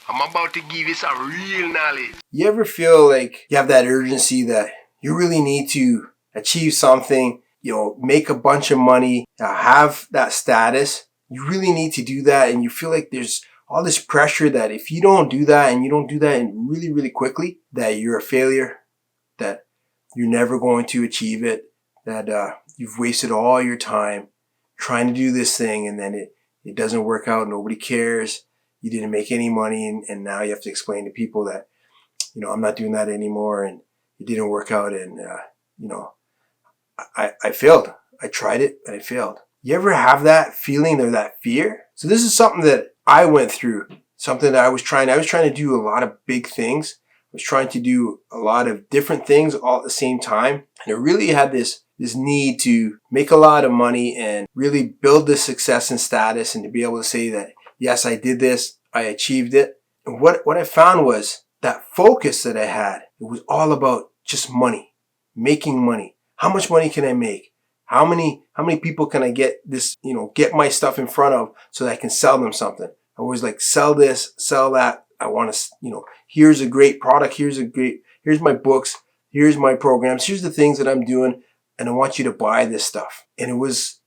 I'm about to give you some real knowledge. You ever feel like you have that urgency that you really need to achieve something, make a bunch of money, have that status? You really need to do that, and you feel like there's all this pressure that if you don't do that and you don't do that really, really quickly, that you're a failure, that you're never going to achieve it, that you've wasted all your time trying to do this thing, and then it doesn't work out, nobody cares, you didn't make any money, and now you have to explain to people that, I'm not doing that anymore, and it didn't work out, and, I failed. I tried it, and I failed. You ever have that feeling or that fear? So this is something that I went through, something that I was trying to do a lot of big things. I was trying to do a lot of different things all at the same time, and I really had this need to make a lot of money and really build this success and status, and to be able to say that, yes, I did this, I achieved it. And what I found was that focus that I had, it was all about just money, making money. How much money can I make? How many people can I get this, get my stuff in front of so that I can sell them something? I was like, sell this, sell that. I want to, here's a great product. Here's my books. Here's my programs. Here's the things that I'm doing. And I want you to buy this stuff. And it was,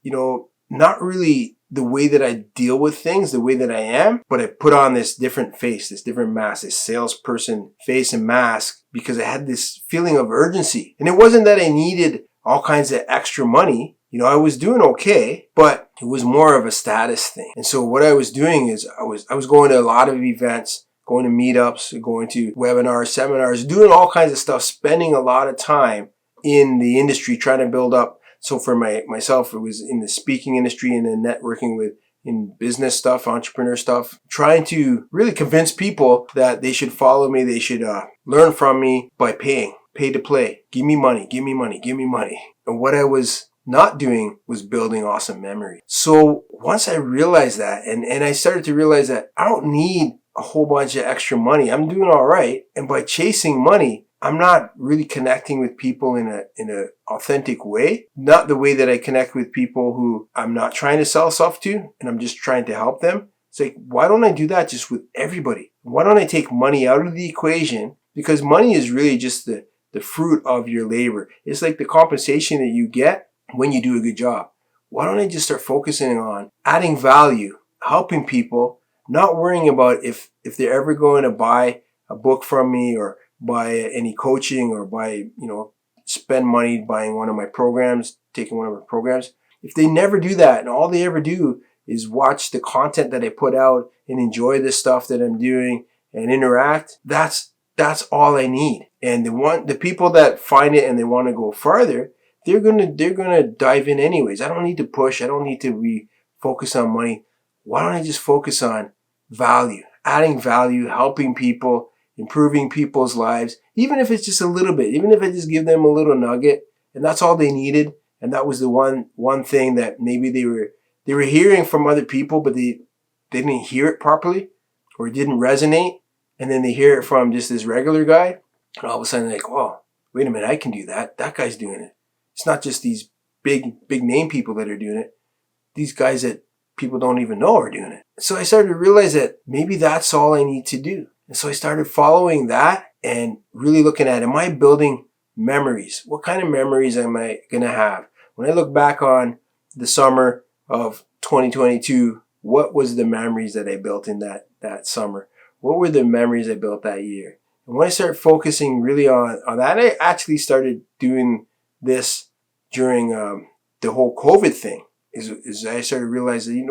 not really the way that I deal with things, the way that I am, but I put on this different face, this different mask, this salesperson face and mask, because I had this feeling of urgency. And it wasn't that I needed all kinds of extra money. I was doing okay, but it was more of a status thing. And so what I was doing is I was going to a lot of events, going to meetups, going to webinars, seminars, doing all kinds of stuff, spending a lot of time in the industry trying to build up. So for myself, it was in the speaking industry and then networking in business stuff, entrepreneur stuff, trying to really convince people that they should follow me, they should learn from me by pay to play. Give me money, give me money, give me money. And what I was not doing was building awesome memories. So once I realized that, and I started to realize that I don't need a whole bunch of extra money. I'm doing all right. And by chasing money, I'm not really connecting with people in a authentic way. Not the way that I connect with people who I'm not trying to sell stuff to and I'm just trying to help them. It's like, why don't I do that just with everybody? Why don't I take money out of the equation? Because money is really just the fruit of your labor. It's like the compensation that you get when you do a good job. Why don't I just start focusing on adding value, helping people, not worrying about if they're ever going to buy a book from me or buy any coaching or spend money buying one of my programs, taking one of my programs. If they never do that and all they ever do is watch the content that I put out and enjoy the stuff that I'm doing and interact, that's all I need. And the people that find it and they want to go farther, they're gonna dive in anyways. I don't need to push. I don't need to be focused on money. Why don't I just focus on value, adding value, helping people, improving people's lives, even if it's just a little bit, even if I just give them a little nugget, and that's all they needed. And that was the one thing that maybe they were hearing from other people, but they didn't hear it properly or it didn't resonate. And then they hear it from just this regular guy, and all of a sudden they're like, oh, wait a minute, I can do that. That guy's doing it. It's not just these big name people that are doing it. These guys that people don't even know are doing it. So I started to realize that maybe that's all I need to do. And so I started following that and really looking at, am I building memories? What kind of memories am I going to have? When I look back on the summer of 2022, what was the memories that I built in that summer? What were the memories I built that year? And when I started focusing really on that, I actually started doing this during the whole COVID thing. Is I started realizing,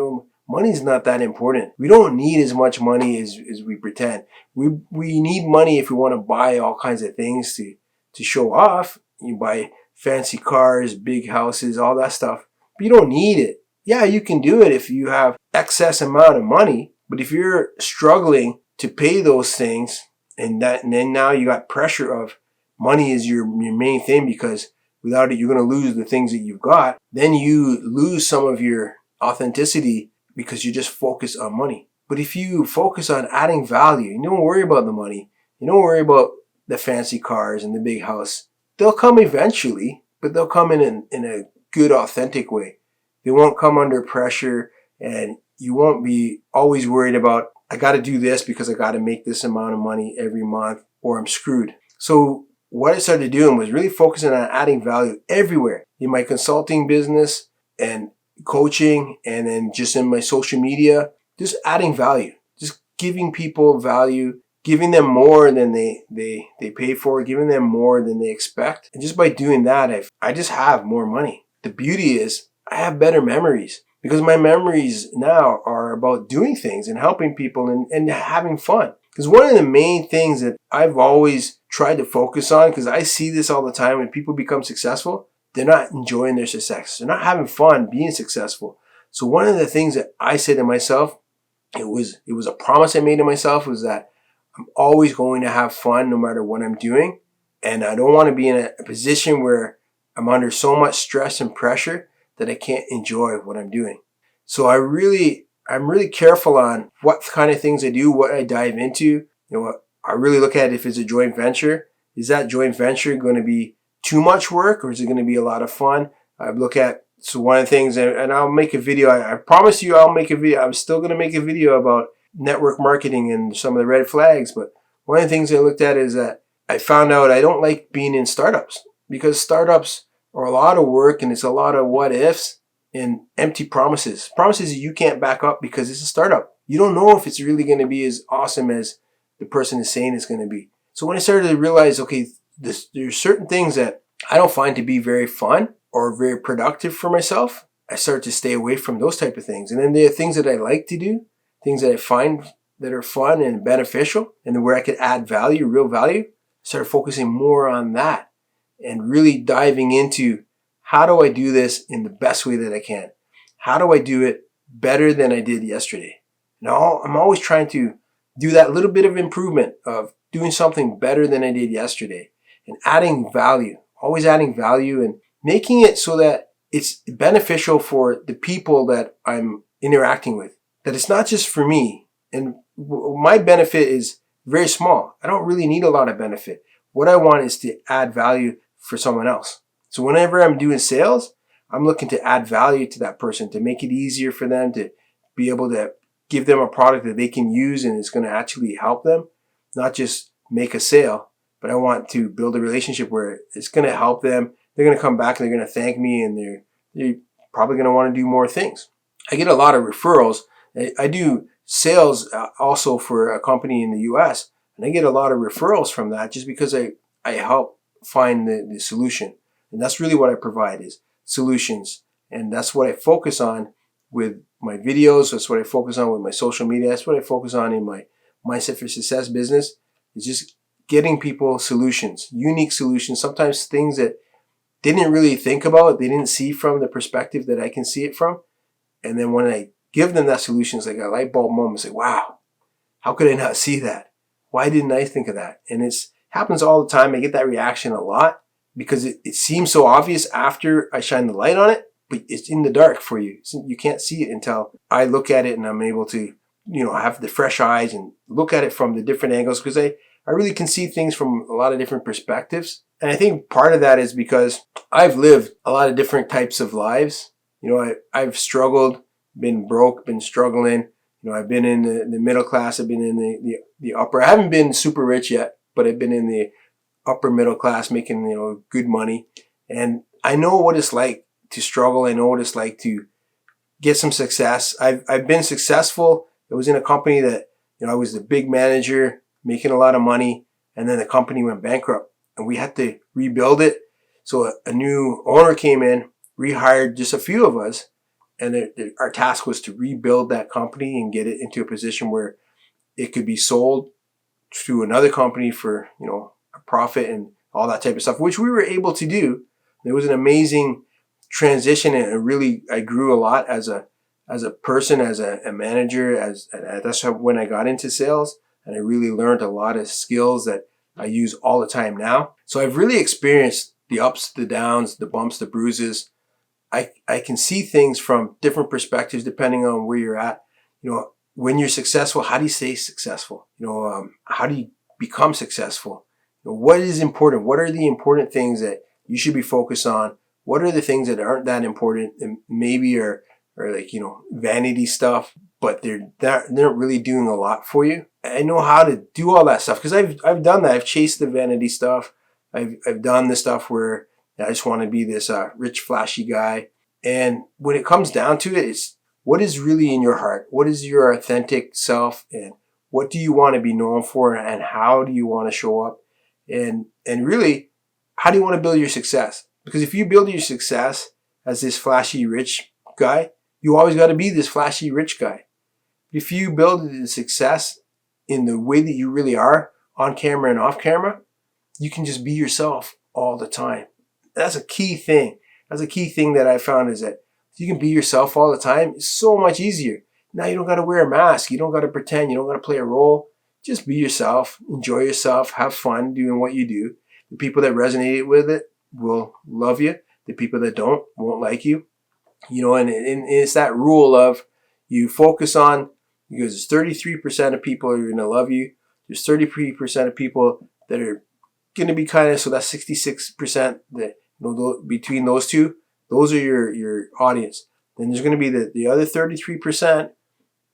money's not that important. We don't need as much money as we pretend. We need money if we want to buy all kinds of things to show off. You buy fancy cars, big houses, all that stuff. But you don't need it. Yeah, you can do it if you have excess amount of money. But if you're struggling to pay those things, and then now you got pressure of money is your main thing, because without it you're going to lose the things that you've got, then you lose some of your authenticity because you just focus on money. But if you focus on adding value, you don't worry about the money, you don't worry about the fancy cars and the big house. They'll come eventually, but they'll come in a good, authentic way. They won't come under pressure, and you won't be always worried about I got to do this because I got to make this amount of money every month or I'm screwed. So what I started doing was really focusing on adding value everywhere in my consulting business and coaching, and then just in my social media, just adding value, just giving people value, giving them more than they pay for, giving them more than they expect. And just by doing that, I just have more money. The beauty is I have better memories because my memories now are about doing things and helping people and having fun. Because one of the main things that I've always tried to focus on, because I see this all the time when people become successful, they're not enjoying their success. They're not having fun being successful. So one of the things that I say to myself, it was a promise I made to myself, was that I'm always going to have fun no matter what I'm doing. And I don't want to be in a position where I'm under so much stress and pressure that I can't enjoy what I'm doing. So I'm really careful on what kind of things I do, what I dive into. I really look at if it's a joint venture. Is that joint venture going to be too much work, or is it going to be a lot of fun? I look at, so one of the things, and I'll make a video. I promise you I'll make a video. I'm still going to make a video about network marketing and some of the red flags. But one of the things I looked at is that I found out I don't like being in startups, because startups are a lot of work and it's a lot of what ifs and empty promises that you can't back up because it's a startup. You don't know if it's really going to be as awesome as the person is saying it's going to be. So when I started to realize, okay, there's certain things that I don't find to be very fun or very productive for myself, I started to stay away from those type of things. And then there are things that I like to do, things that I find that are fun and beneficial and where I could add value, real value. I started focusing more on that and really diving into, how do I do this in the best way that I can? How do I do it better than I did yesterday? Now, I'm always trying to do that little bit of improvement of doing something better than I did yesterday and adding value, always adding value and making it so that it's beneficial for the people that I'm interacting with, that it's not just for me. And my benefit is very small. I don't really need a lot of benefit. What I want is to add value for someone else. So whenever I'm doing sales, I'm looking to add value to that person, to make it easier for them, to be able to give them a product that they can use and it's going to actually help them, not just make a sale, but I want to build a relationship where it's going to help them. They're going to come back and they're going to thank me, and they're probably going to want to do more things. I get a lot of referrals. I do sales also for a company in the US, and I get a lot of referrals from that just because I help find the solution. And that's really what I provide, is solutions. And that's what I focus on with my videos. That's what I focus on with my social media. That's what I focus on in my Mindset for Success business, is just getting people solutions, unique solutions, sometimes things that they didn't really think about, they didn't see from the perspective that I can see it from. And then when I give them that solution, it's like a light bulb moment. It's like, wow, how could I not see that? Why didn't I think of that? And it happens all the time. I get that reaction a lot because it seems so obvious after I shine the light on it, but it's in the dark for you. So you can't see it until I look at it and I'm able to, have the fresh eyes and look at it from the different angles, because I really can see things from a lot of different perspectives. And I think part of that is because I've lived a lot of different types of lives. I've struggled, been broke, been struggling. I've been in the middle class. I've been in the upper. I haven't been super rich yet, but I've been in the upper middle class, making, good money. And I know what it's like to struggle. I know what it's like to get some success. I've been successful. I was in a company that, I was the big manager, making a lot of money, and then the company went bankrupt and we had to rebuild it. So a new owner came in, rehired just a few of us, and our task was to rebuild that company and get it into a position where it could be sold to another company for, a profit and all that type of stuff, which we were able to do. It was an amazing transition, and I grew a lot as a person, as a manager, that's when I got into sales, and I really learned a lot of skills that I use all the time now. So I've really experienced the ups, the downs, the bumps, the bruises. I can see things from different perspectives depending on where you're at. When you're successful, how do you stay successful? How do you become successful? What is important? What are the important things that you should be focused on? What are the things that aren't that important and maybe are like, vanity stuff? but they're not really doing a lot for you. I know how to do all that stuff because I've done that. I've chased the vanity stuff. I've done the stuff where I just want to be this rich, flashy guy. And when it comes down to it, it's what is really in your heart? What is your authentic self? And what do you want to be known for? And how do you want to show up? And really, how do you want to build your success? Because if you build your success as this flashy, rich guy, you always got to be this flashy, rich guy. If you build the success in the way that you really are, on camera and off camera, you can just be yourself all the time. That's a key thing. That's a key thing that I found is that if you can be yourself all the time, it's so much easier. Now you don't got to wear a mask. You don't got to pretend. You don't got to play a role. Just be yourself. Enjoy yourself. Have fun doing what you do. The people that resonate with it will love you. The people that don't won't like you. You know, and it's that rule of you focus on, because 33% of people are going to love you. There's 33% of people that are going to be kind of, so that's 66% that, you know, between those two, those are your audience. Then there's going to be the other 33%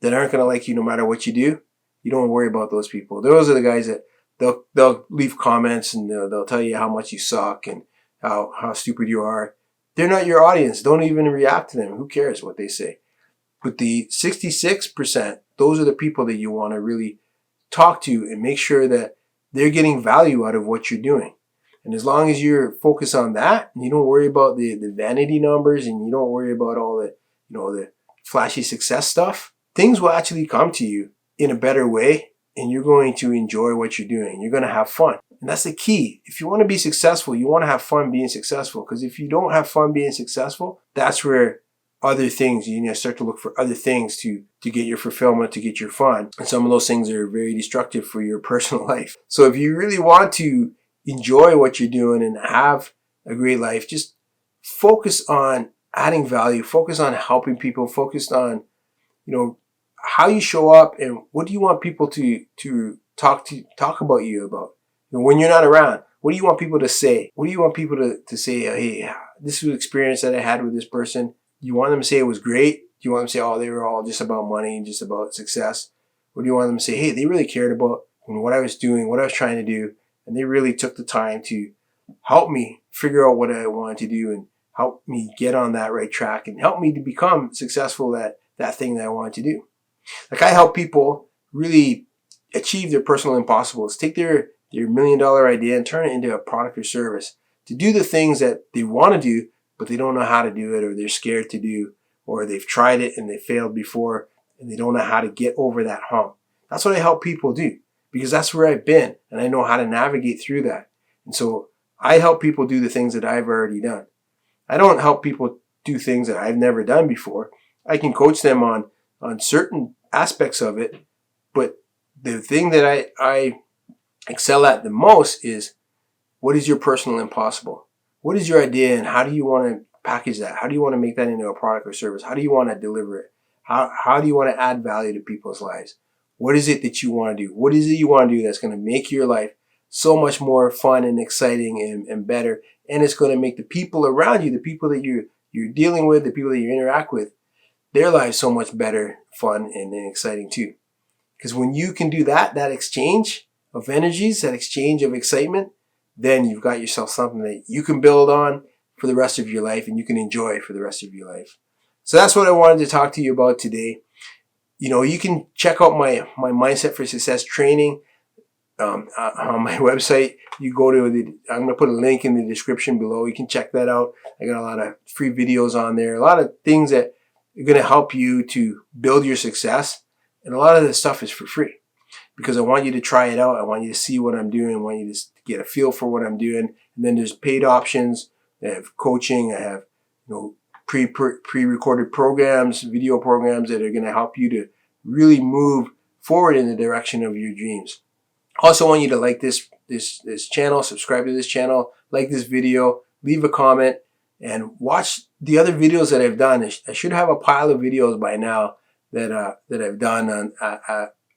that aren't going to like you no matter what you do. You don't worry about those people. Those are the guys that they'll leave comments and they'll tell you how much you suck and how stupid you are. They're not your audience. Don't even react to them. Who cares what they say? But the 66%, those are the people that you want to really talk to and make sure that they're getting value out of what you're doing. And as long as you're focused on that, and you don't worry about the vanity numbers and you don't worry about all the, you know, the flashy success stuff, things will actually come to you in a better way, and you're going to enjoy what you're doing. You're going to have fun. And that's the key. If you want to be successful, you want to have fun being successful. Because if you don't have fun being successful, that's where other things, you need to start to look for other things to get your fulfillment, to get your fun. And some of those things are very destructive for your personal life. So if you really want to enjoy what you're doing and have a great life, just focus on adding value, focus on helping people, focus on, you know, how you show up and what do you want people to talk about you about. You know, when you're not around, what do you want people to say? What do you want people to say, hey, this was an experience that I had with this person. You want them to say it was great? Do you want them to say, oh, they were all just about money and just about success? Or do you want them to say, hey, they really cared about what I was doing, what I was trying to do, and they really took the time to help me figure out what I wanted to do and help me get on that right track and help me to become successful at that thing that I wanted to do. Like I help people really achieve their personal impossibles, take their $1 million idea and turn it into a product or service, to do the things that they want to do, but they don't know how to do it, or they're scared to do, or they've tried it and they failed before and they don't know how to get over that hump. That's what I help people do, because that's where I've been and I know how to navigate through that. And so I help people do the things that I've already done. I don't help people do things that I've never done before. I can coach them on certain aspects of it, but the thing that I excel at the most is, what is your personal impossible? What is your idea and how do you want to package that? How do you want to make that into a product or service? How do you want to deliver it? How do you want to add value to people's lives? What is it that you want to do? What is it you want to do that's going to make your life so much more fun and exciting and better? And it's going to make the people around you, the people that you're dealing with, the people that you interact with, their lives so much better, fun, and exciting too. Because when you can do that exchange of energies, that exchange of excitement, then you've got yourself something that you can build on for the rest of your life and you can enjoy for the rest of your life. So that's what I wanted to talk to you about today. You know, you can check out my Mindset for Success training on my website. You go to I'm going to put a link in the description below. You can check that out. I got a lot of free videos on there, a lot of things that are going to help you to build your success. And a lot of this stuff is for free because I want you to try it out. I want you to see what I'm doing. I want you to get a feel for what I'm doing. And then there's paid options. I have coaching. I have, you know, pre-recorded programs, video programs that are going to help you to really move forward in the direction of your dreams. Also want you to like this channel, subscribe to this channel, like this video, leave a comment, and watch the other videos that I've done. I should have a pile of videos by now that I've done on,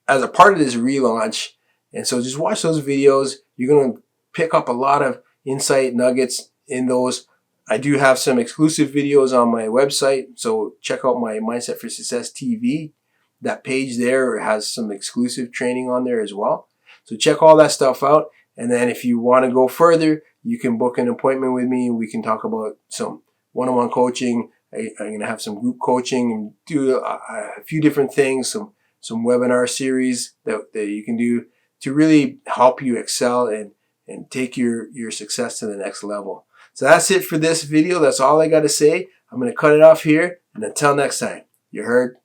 as a part of this relaunch. And so just watch those videos. You're going to pick up a lot of insight nuggets in those. I do have some exclusive videos on my website, so check out my Mindset for Success TV that page there has some exclusive training on there as well. So check all that stuff out. And then if you want to go further, you can book an appointment with me and we can talk about some one-on-one coaching. I'm going to have some group coaching and do a few different things, some webinar series that you can do to really help you excel and take your success to the next level. So that's it for this video. That's all I got to say. I'm going to cut it off here. And until next time, you heard?